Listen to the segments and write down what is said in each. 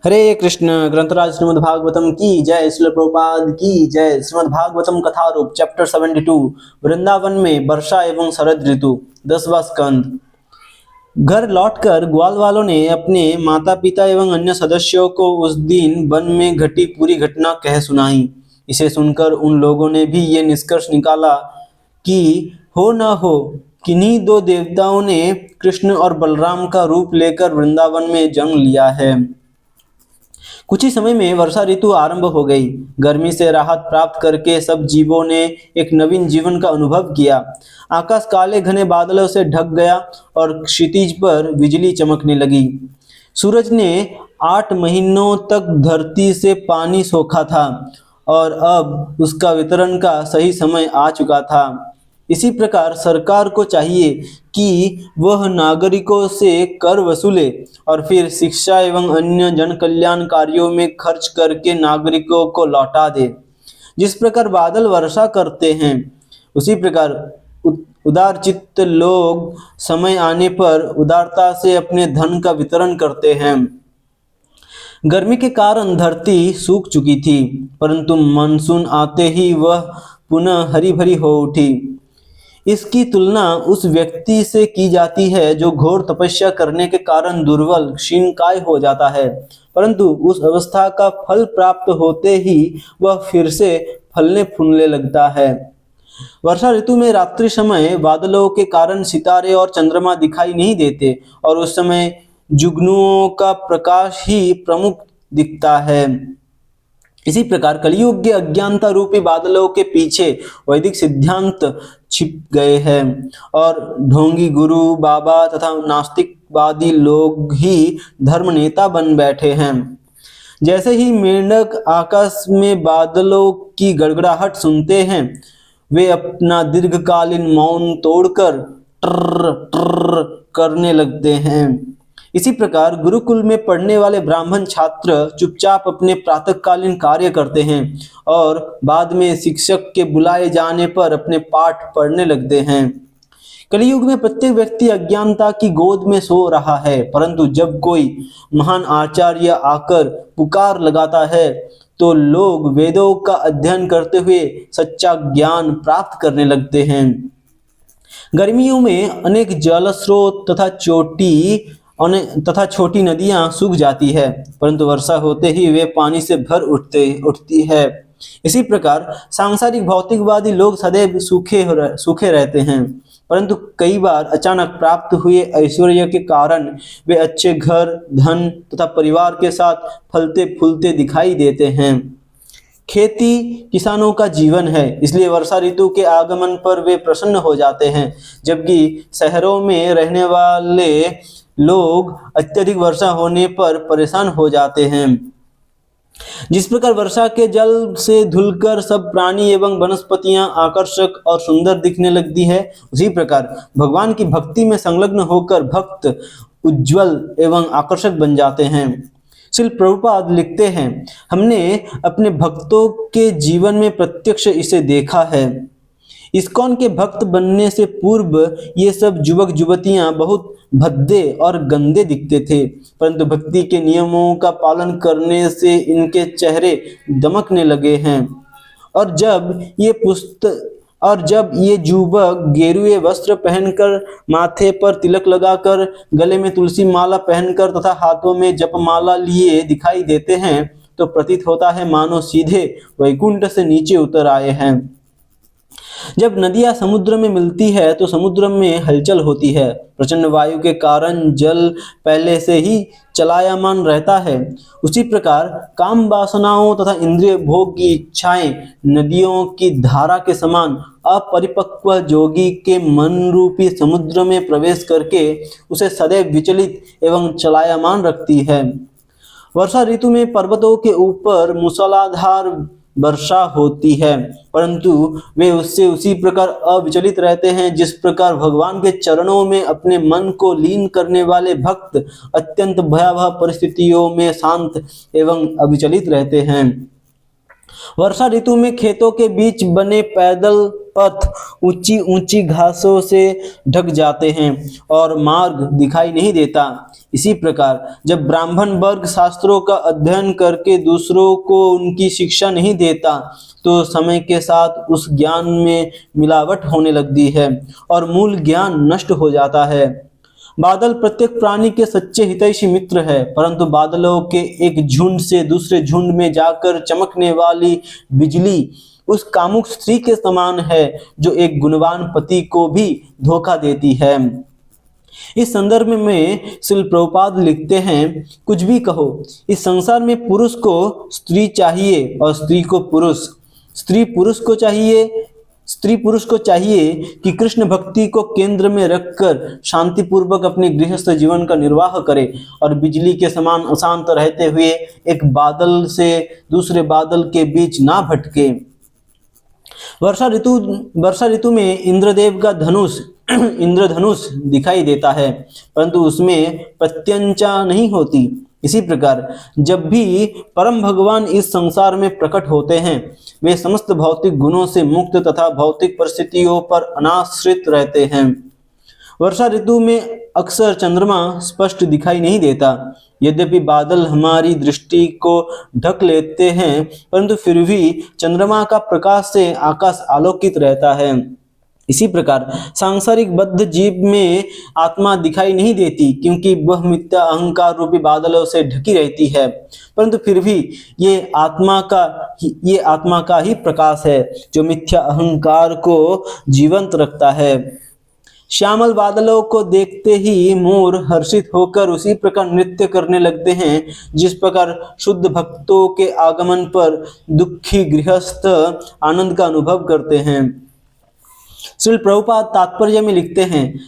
हरे कृष्ण। ग्रंथराज श्रीमद् भागवतम की जय। श्रील प्रभुपाद की जय। श्रीमद् भागवतम कथा रूप चैप्टर 72 वृंदावन में वर्षा एवं शरद ऋतु 10वां स्कंद। घर लौटकर ग्वाल वालों ने अपने माता पिता एवं अन्य सदस्यों को उस दिन वन में घटी पूरी घटना कह सुनाई। इसे सुनकर उन लोगों ने भी ये निष्कर्ष निकाला कि हो न हो किन्हीं दो देवताओं ने कृष्ण और बलराम का रूप लेकर वृंदावन में जन्म लिया है। कुछ ही समय में वर्षा ऋतु आरंभ हो गई। गर्मी से राहत प्राप्त करके सब जीवों ने एक नवीन जीवन का अनुभव किया। आकाश काले घने बादलों से ढक गया और क्षितिज पर बिजली चमकने लगी। सूरज ने 8 महीनों तक धरती से पानी सोखा था और अब उसका वितरण का सही समय आ चुका था। इसी प्रकार सरकार को चाहिए कि वह नागरिकों से कर वसूले और फिर शिक्षा एवं अन्य जन कल्याण कार्यों में खर्च करके नागरिकों को लौटा दे। जिस प्रकार बादल वर्षा करते हैं, उसी प्रकार उदार चित्त लोग समय आने पर उदारता से अपने धन का वितरण करते हैं। गर्मी के कारण धरती सूख चुकी थी, परंतु मानसून आते ही वह पुनः हरी भरी हो उठी। इसकी तुलना उस व्यक्ति से की जाती है जो घोर तपस्या करने के कारण दुर्बल क्षीणकाय हो जाता है, परंतु उस अवस्था का फल प्राप्त होते ही वह फिर से फलने फूलने लगता है। वर्षा ऋतु में रात्रि समय बादलों के कारण सितारे और चंद्रमा दिखाई नहीं देते और उस समय जुगनुओं का प्रकाश ही प्रमुख दिखता है। इसी प्रकार कलियुग के अज्ञानता रूपी बादलों के पीछे वैदिक सिद्धांत छिप गए हैं और ढोंगी गुरु बाबा तथा नास्तिकवादी लोग ही धर्म नेता बन बैठे हैं। जैसे ही मेंढक आकाश में बादलों की गड़गड़ाहट सुनते हैं, वे अपना दीर्घकालीन मौन तोड़कर ट्र ट्र करने लगते हैं। इसी प्रकार गुरुकुल में पढ़ने वाले ब्राह्मण छात्र चुपचाप अपने प्रातःकालीन कार्य करते हैं और बाद में शिक्षक के बुलाए जाने पर अपने पाठ पढ़ने लगते हैं। कलियुग में प्रत्येक व्यक्ति अज्ञानता की गोद में सो रहा है, परंतु जब कोई महान आचार्य आकर पुकार लगाता है तो लोग वेदों का अध्ययन करते हुए सच्चा ज्ञान प्राप्त करने लगते हैं। गर्मियों में अनेक जल स्रोत तथा छोटी नदियां सूख जाती है, परंतु वर्षा होते ही वे पानी से भर उठती है। इसी प्रकार सांसारिक भौतिकवादी लोग सदैव सूखे रहते हैं, परंतु कई बार अचानक प्राप्त हुए ऐश्वर्य के कारण वे अच्छे घर, धन तथा परिवार के साथ फलते फूलते दिखाई देते हैं। खेती किसानों का जीवन है, इसलिए वर्षा ऋतु के आगमन पर वे प्रसन्न हो जाते हैं, जबकि शहरों में रहने वाले लोग अत्यधिक वर्षा होने पर परेशान हो जाते हैं। जिस प्रकार वर्षा के जल से धुलकर सब प्राणी एवं वनस्पतियां आकर्षक और सुंदर दिखने लगती है, उसी प्रकार भगवान की भक्ति में संलग्न होकर भक्त उज्जवल एवं आकर्षक बन जाते हैं। श्रील प्रभुपाद लिखते हैं, हमने अपने भक्तों के जीवन में प्रत्यक्ष इसे देखा है। इस्कॉन के भक्त बनने से पूर्व ये सब युवक युवतियां बहुत भद्दे और गंदे दिखते थे, परंतु भक्ति के नियमों का पालन करने से इनके चेहरे दमकने लगे हैं। और जब ये युवक गेरुए वस्त्र पहनकर, माथे पर तिलक लगाकर, गले में तुलसी माला पहनकर तथा हाथों में जपमाला लिए दिखाई देते हैं, तो प्रतीत होता है मानो सीधे वैकुंठ से नीचे उतर आए हैं। जब नदियां समुद्र में मिलती है तो समुद्र में हलचल होती है। प्रचंड वायु के कारण जल पहले से ही चलायमान रहता है। उसी प्रकार काम वासनाओं तथा इंद्रिय भोग की इच्छाएं नदियों की धारा के समान अपरिपक्व जोगी के मन रूपी समुद्र में प्रवेश करके उसे सदैव विचलित एवं चलायमान रखती है। वर्षा ऋतु में पर्वतों के ऊपर मूसलाधार वर्षा होती है, परंतु वे उससे उसी प्रकार अविचलित रहते हैं जिस प्रकार भगवान के चरणों में अपने मन को लीन करने वाले भक्त अत्यंत भयावह परिस्थितियों में शांत एवं अविचलित रहते हैं। वर्षा ऋतु में खेतों के बीच बने पैदल पथ ऊंची ऊंची घासों से ढक जाते हैं और मार्ग दिखाई नहीं देता। इसी प्रकार जब ब्राह्मण वर्ग शास्त्रों का अध्ययन करके दूसरों को उनकी शिक्षा नहीं देता तो समय के साथ उस ज्ञान में मिलावट होने लगती है और मूल ज्ञान नष्ट हो जाता है। बादल प्रत्येक प्राणी के सच्चे हितैषी मित्र है, परंतु बादलों के एक झुंड से दूसरे झुंड में जाकर चमकने वाली बिजली उस कामुक स्त्री के समान है जो एक गुणवान पति को भी धोखा देती है। इस संदर्भ में श्रील प्रभुपाद लिखते हैं, कुछ भी कहो, इस संसार में पुरुष को स्त्री चाहिए और स्त्री को पुरुष, स्त्री पुरुष को चाहिए कि कृष्ण भक्ति को केंद्र में रखकर शांतिपूर्वक अपने गृहस्थ जीवन का निर्वाह करे और बिजली के समान अशांत रहते हुए एक बादल से दूसरे बादल के बीच ना भटके। वर्षा ऋतु में इंद्रदेव का इंद्रधनुष दिखाई देता है, परंतु उसमें प्रत्यंचा नहीं होती। इसी प्रकार जब भी परम भगवान इस संसार में प्रकट होते हैं वे समस्त भौतिक गुणों से मुक्त तथा भौतिक परिस्थितियों पर अनाश्रित रहते हैं। वर्षा ऋतु में अक्सर चंद्रमा स्पष्ट दिखाई नहीं देता। यद्यपि बादल हमारी दृष्टि को ढक लेते हैं, परंतु फिर भी चंद्रमा का प्रकाश से आकाश आलोकित रहता है। इसी प्रकार सांसारिक बद्ध जीव में आत्मा दिखाई नहीं देती, क्योंकि वह मिथ्या अहंकार रूपी बादलों से ढकी रहती है, परंतु फिर भी ये आत्मा का ही प्रकाश है जो मिथ्या अहंकार को जीवंत रखता है। श्यामल बादलों को देखते ही मोर हर्षित होकर उसी प्रकार नृत्य करने लगते हैं जिस प्रकार शुद्ध भक्तों के आगमन पर दुखी गृहस्थ आनंद का अनुभव करते हैं। श्रील प्रभुपाद तात्पर्य में लिखते हैं,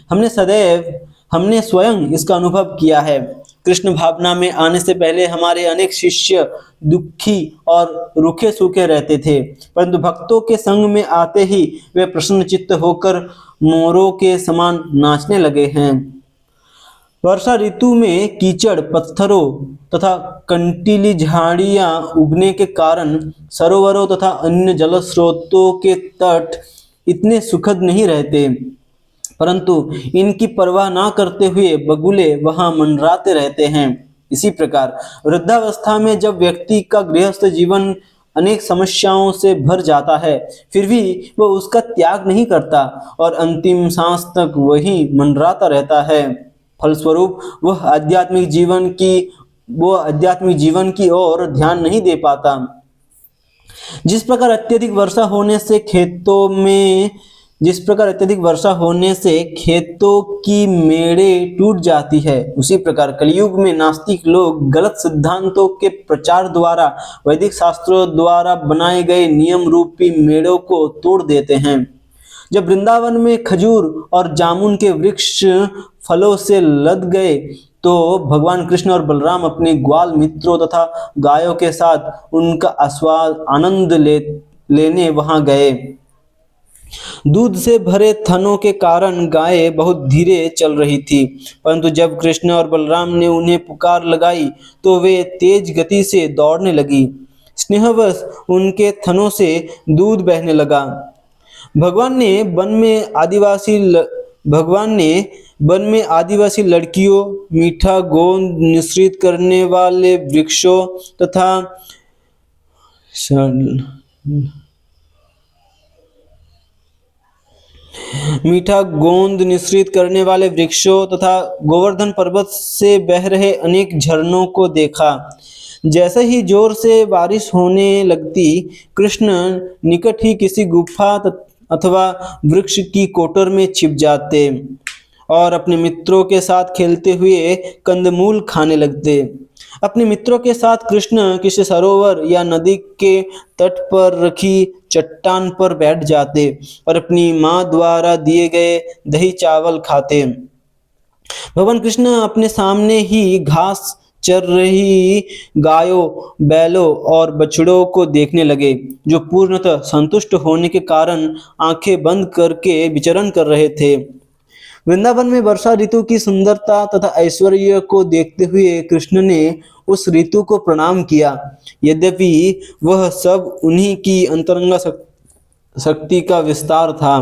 हमने स्वयं इसका अनुभव किया है। कृष्ण भावना में आने से पहले हमारे अनेक शिष्य दुखी और रूखे सूखे रहते थे, परंतु भक्तों के संग में आते ही वे प्रसन्नचित्त होकर मोरों के समान नाचने लगे हैं। वर्षा ऋतु में कीचड़, पत्थरों तथा कंटीली झाड़ियां उगने के कारण सरोवरों तथा अन्य जल स्रोतों के तट इतने सुखद नहीं रहते, परंतु इनकी परवाह ना करते हुए बगुले वहां मंडराते रहते हैं। इसी प्रकार वृद्धावस्था में जब व्यक्ति का गृहस्थ जीवन अनेक समस्याओं से भर जाता है, फिर भी वह उसका त्याग नहीं करता और अंतिम सांस तक वही मंडराता रहता है। फलस्वरूप वह आध्यात्मिक जीवन की ओर ध्यान नहीं दे पाता। जिस प्रकार अत्यधिक वर्षा होने से खेतों की मेड़ें टूट जाती है, उसी प्रकार कलयुग में नास्तिक लोग गलत सिद्धांतों के प्रचार द्वारा वैदिक शास्त्रों द्वारा बनाए गए नियम रूपी मेड़ों को तोड़ देते हैं। जब वृंदावन में खजूर और जामुन के वृक्ष फलों से लद गए तो भगवान कृष्ण और बलराम अपने ग्वाल मित्रों तथा गायों के साथ उनका आनंद लेने वहां गए। दूध से भरे थनों के कारण गायें बहुत धीरे चल रही थी, परंतु जब कृष्ण और बलराम ने उन्हें पुकार लगाई तो वे तेज गति से दौड़ने लगी। स्नेहवश उनके थनों से दूध बहने लगा। भगवान ने वन में आदिवासी लड़कियों, मीठा गोंद निःसृत करने वाले वृक्षों तथा गोवर्धन पर्वत से बह रहे अनेक झरनों को देखा। जैसे ही जोर से बारिश होने लगती, कृष्ण निकट ही किसी गुफा अथवा वृक्ष की कोटर में छिप जाते और अपने मित्रों के साथ खेलते हुए कंदमूल खाने लगते। अपने मित्रों के साथ कृष्ण किसी सरोवर या नदी के तट पर रखी चट्टान पर बैठ जाते और अपनी माँ द्वारा दिए गए दही चावल खाते। भगवान कृष्ण अपने सामने ही घास चर रही गायों, बैलों और बछड़ों को देखने लगे, जो पूर्णतः संतुष्ट होने के कारण आंखें बंद करके विचरण कर रहे थे। वृंदावन में वर्षा ऋतु की सुंदरता तथा ऐश्वर्य को देखते हुए कृष्ण ने उस ऋतु को प्रणाम किया। यद्यपि वह सब उन्हीं की अंतरंग शक्ति का विस्तार था।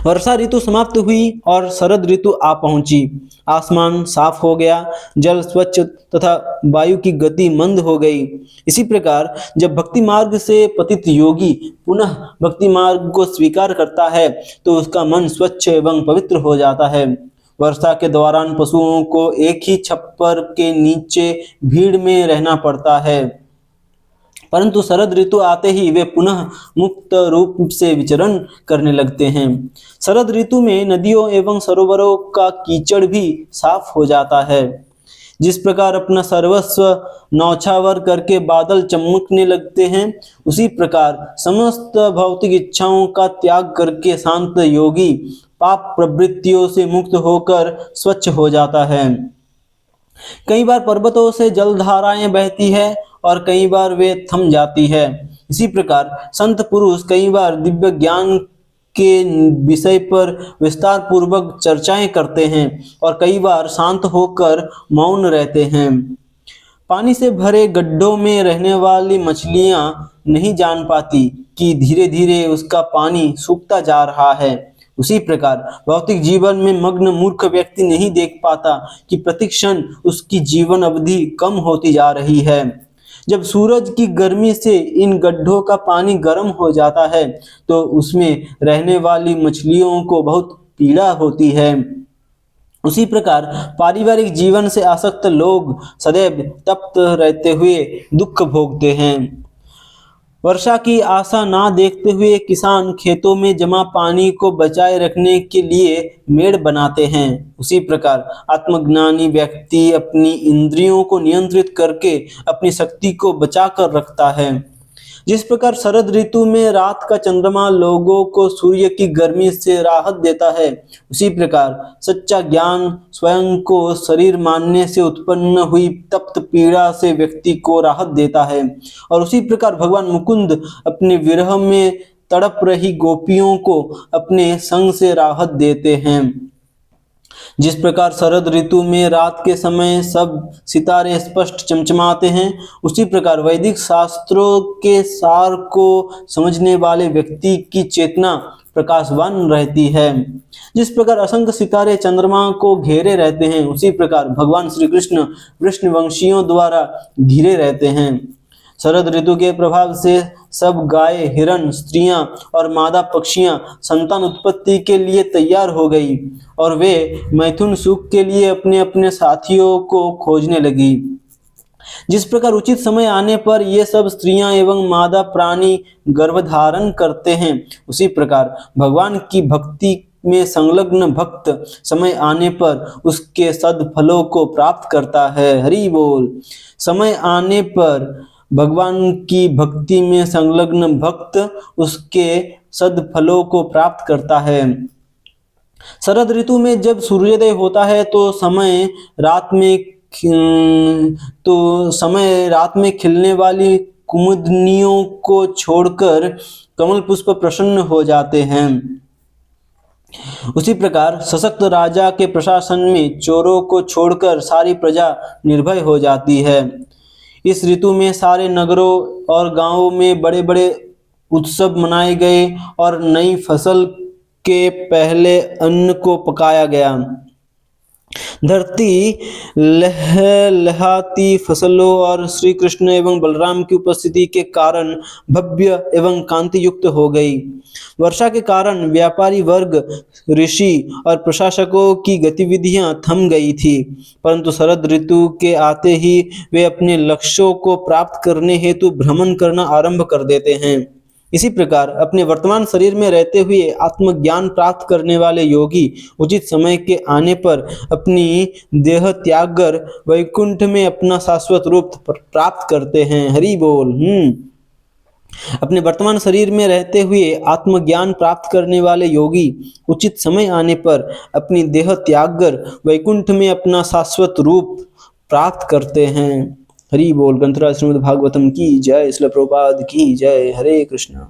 वर्षा ऋतु समाप्त हुई और शरद ऋतु आ पहुंची। आसमान साफ हो गया, जल स्वच्छ तथा वायु की गति मंद हो गई। इसी प्रकार जब भक्ति मार्ग से पतित योगी पुनः भक्ति मार्ग को स्वीकार करता है तो उसका मन स्वच्छ एवं पवित्र हो जाता है। वर्षा के दौरान पशुओं को एक ही छप्पर के नीचे भीड़ में रहना पड़ता है, परंतु शरद ऋतु आते ही वे पुनः मुक्त रूप से विचरण करने लगते हैं। शरद ऋतु में नदियों एवं सरोवरों का कीचड़ भी साफ हो जाता है। जिस प्रकार अपना सर्वस्व न्यौछावर करके बादल चमकने लगते हैं, उसी प्रकार समस्त भौतिक इच्छाओं का त्याग करके शांत योगी पाप प्रवृत्तियों से मुक्त होकर स्वच्छ हो जाता है। कई बार पर्वतों से जलधाराएं बहती है और कई बार वे थम जाती है। इसी प्रकार संत पुरुष कई बार दिव्य ज्ञान के विषय पर विस्तार पूर्वक चर्चाएं करते हैं और कई बार शांत होकर मौन रहते हैं। पानी से भरे गड्ढों में रहने वाली मछलियां नहीं जान पाती कि धीरे धीरे उसका पानी सूखता जा रहा है। उसी प्रकार भौतिक जीवन में मग्न मूर्ख व्यक्ति नहीं देख पाता कि प्रतिक्षण उसकी जीवन अवधि कम होती जा रही है। जब सूरज की गर्मी से इन गड्ढों का पानी गर्म हो जाता है तो उसमें रहने वाली मछलियों को बहुत पीड़ा होती है। उसी प्रकार पारिवारिक जीवन से आसक्त लोग सदैव तप्त रहते हुए दुख भोगते हैं। वर्षा की आशा ना देखते हुए किसान खेतों में जमा पानी को बचाए रखने के लिए मेड़ बनाते हैं। उसी प्रकार आत्मज्ञानी व्यक्ति अपनी इंद्रियों को नियंत्रित करके अपनी शक्ति को बचा कर रखता है। जिस प्रकार शरद ऋतु में रात का चंद्रमा लोगों को सूर्य की गर्मी से राहत देता है, उसी प्रकार सच्चा ज्ञान स्वयं को शरीर मानने से उत्पन्न हुई तप्त पीड़ा से व्यक्ति को राहत देता है। और उसी प्रकार भगवान मुकुंद अपने विरह में तड़प रही गोपियों को अपने संग से राहत देते हैं। जिस प्रकार शरद ऋतु में रात के समय सब सितारे स्पष्ट चमचमाते हैं, उसी प्रकार वैदिक शास्त्रों के सार को समझने वाले व्यक्ति की चेतना प्रकाशवान रहती है। जिस प्रकार असंख्य सितारे चंद्रमा को घेरे रहते हैं, उसी प्रकार भगवान श्री कृष्ण वृषणवंशियों द्वारा घिरे रहते हैं। शरद ऋतु के प्रभाव से सब गाय, हिरण, स्त्रियां और मादा पक्षियां संतान उत्पत्ति के लिए तैयार हो गई और वे मैथुन सुख के लिए अपने अपने साथियों को खोजने लगी। जिस प्रकार उचित समय आने पर ये सब स्त्रियां एवं मादा प्राणी गर्भधारण करते हैं, उसी प्रकार भगवान की भक्ति में संलग्न भक्त समय आने पर उसके सद्फलों को प्राप्त करता है। हरि बोल। समय आने पर भगवान की भक्ति में संलग्न भक्त उसके सद्फलों को प्राप्त करता है। शरद ऋतु में जब सूर्योदय होता है तो समय रात में खिलने वाली कुमुदनियों को छोड़कर कमल पुष्प प्रसन्न हो जाते हैं। उसी प्रकार सशक्त राजा के प्रशासन में चोरों को छोड़कर सारी प्रजा निर्भय हो जाती है। इस ऋतु में सारे नगरों और गांवों में बड़े बड़े उत्सव मनाए गए और नई फसल के पहले अन्न को पकाया गया। धरती लहलहाती फसलों और श्री कृष्ण एवं बलराम की उपस्थिति के कारण भव्य एवं कांति युक्त हो गई। वर्षा के कारण व्यापारी वर्ग, ऋषि और प्रशासकों की गतिविधियां थम गई थी, परंतु शरद ऋतु के आते ही वे अपने लक्ष्यों को प्राप्त करने हेतु भ्रमण करना आरंभ कर देते हैं। इसी प्रकार अपने वर्तमान शरीर में रहते हुए आत्मज्ञान प्राप्त करने वाले योगी उचित समय के आने पर अपनी देह त्याग कर वैकुंठ में अपना शाश्वत रूप प्राप्त करते हैं। हरि बोल। अपने वर्तमान शरीर में रहते हुए आत्मज्ञान प्राप्त करने वाले योगी उचित समय आने पर अपनी देह त्याग कर वैकुंठ में अपना शाश्वत रूप प्राप्त करते हैं। हरि बोल। ग्रंथराज श्रीमद् भागवतम की जय। श्रील प्रभुपाद की जय। हरे कृष्ण।